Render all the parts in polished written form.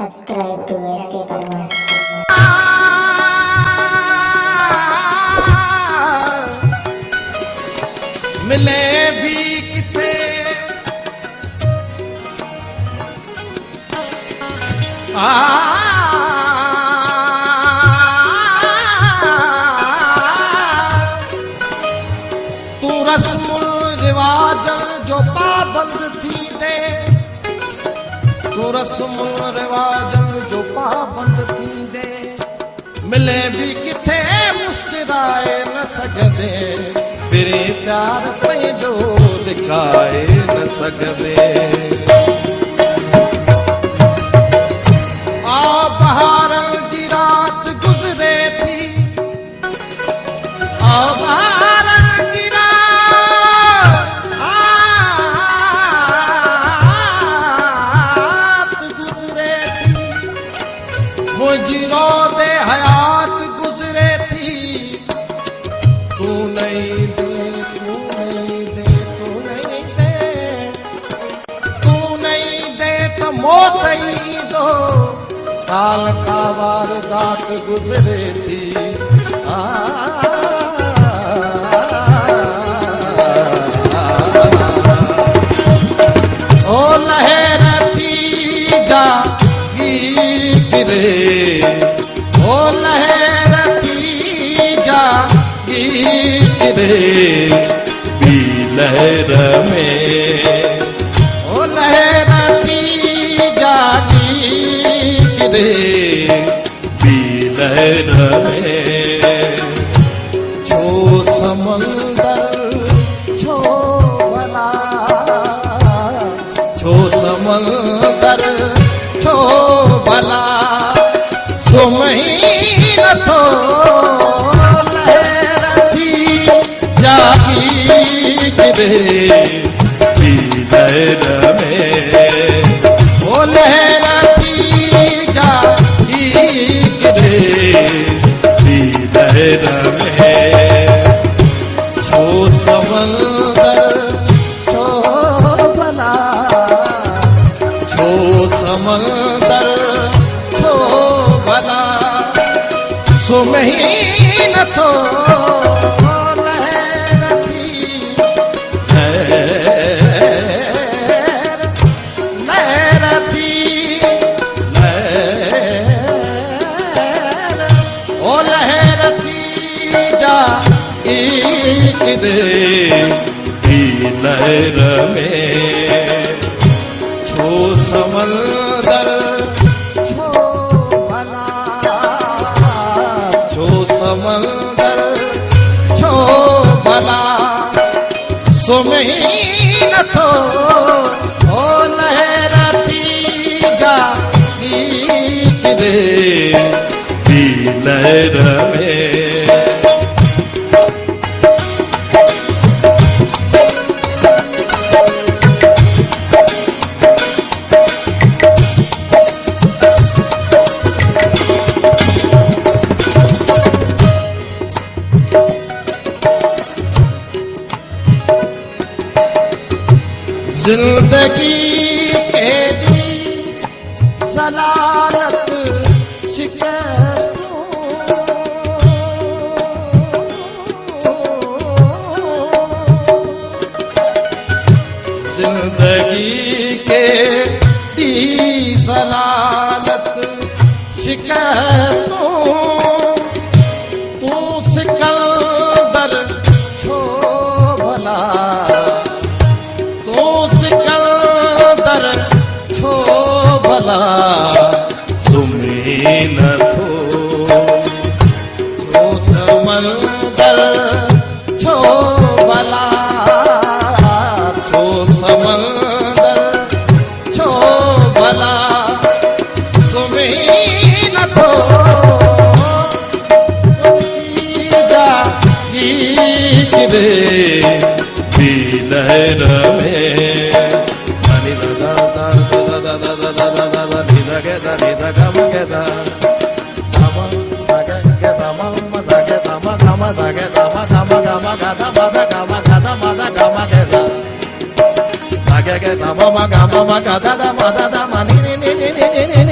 Subscribe to SK Parwan. मिले भी किथे तू रस्म रिवाज जो पाबंद थी दे, तू रस्म रिवाज जो पाबंद थी दे, मिले भी किथे मुस्कुराए न सकदे, तेरे प्यार पैदो दिखाए न सकदे। आ बहार जी रात गुजरे थी, आ बहार जी रात गुजरे थी, मुझी रो दे हयात गुजरे थी, तू नहीं मौत ही दो काल का वारदात गुजरे थी। ओ लहर थी जागी गिरे, ओ लहर थी जागी गिरे, भी लहर में ओ लहर रे भी लहर में, छो समंदर छो भला, छो समंदर छो भला, सो महीन थो लहर थी जागी गिरे, भी लहर में ओ लहर लहर में, छो समंदर छो भला, छो समंदर छो भला, सो महीन थो लहर थी, लहर थी, ओ लहर रे भी लहर में, छो समंदर छो भला, छो समंदर छो भला, सो महीन थो ओ लहर थी जागी रे भी लहर में। जिंदगी के दी सलालत शिकस्तों, जिंदगी के दी सलालत शिकस्तों, तू सिकंदर छो भला, छो भला, सुमी न थो छो समंदर छो भला, छो समंदर छो भला, सुमी न थो जागी गिरे भी लहर में, ga ga ga ma ma ga ma ma ga da da ma ni ni ni ni ni ni ni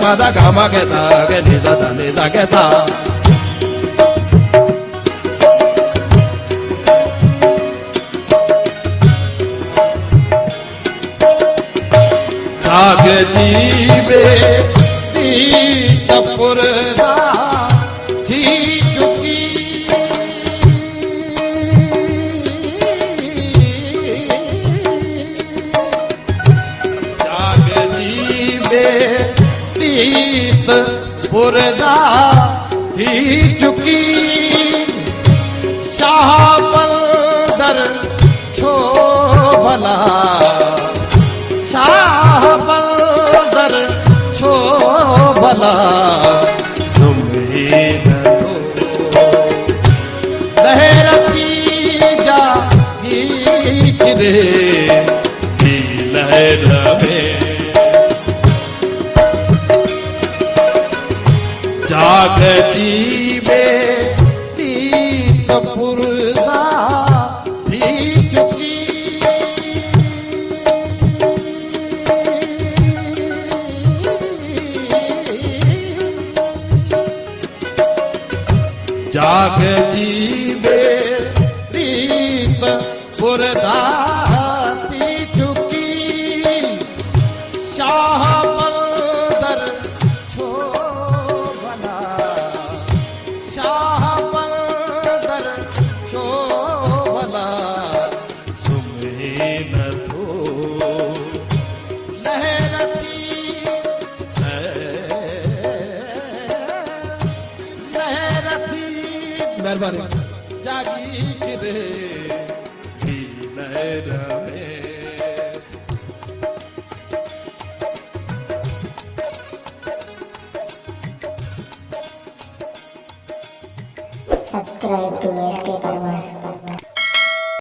Mada gama geta geniza daniza geta जाग जीवे ती चपुर थी चुकी जाग जीवे प्रीत पुरदा थी चुकी शाह बंदर छो भला शाह बंदर छो भला तुम्हें न हो लहरती जागी गिरे की लहर में जाग जीवे तीत पुरुषा थी चुकी जाग जीवे तीत पुरुषा थी चुकी शाह बंदर छो भला शाह बंदर छो भला सुमे न थो लहरती लहरती मेहरबानी जागी गिरे भी लहर में Subscribe to SK Parmar.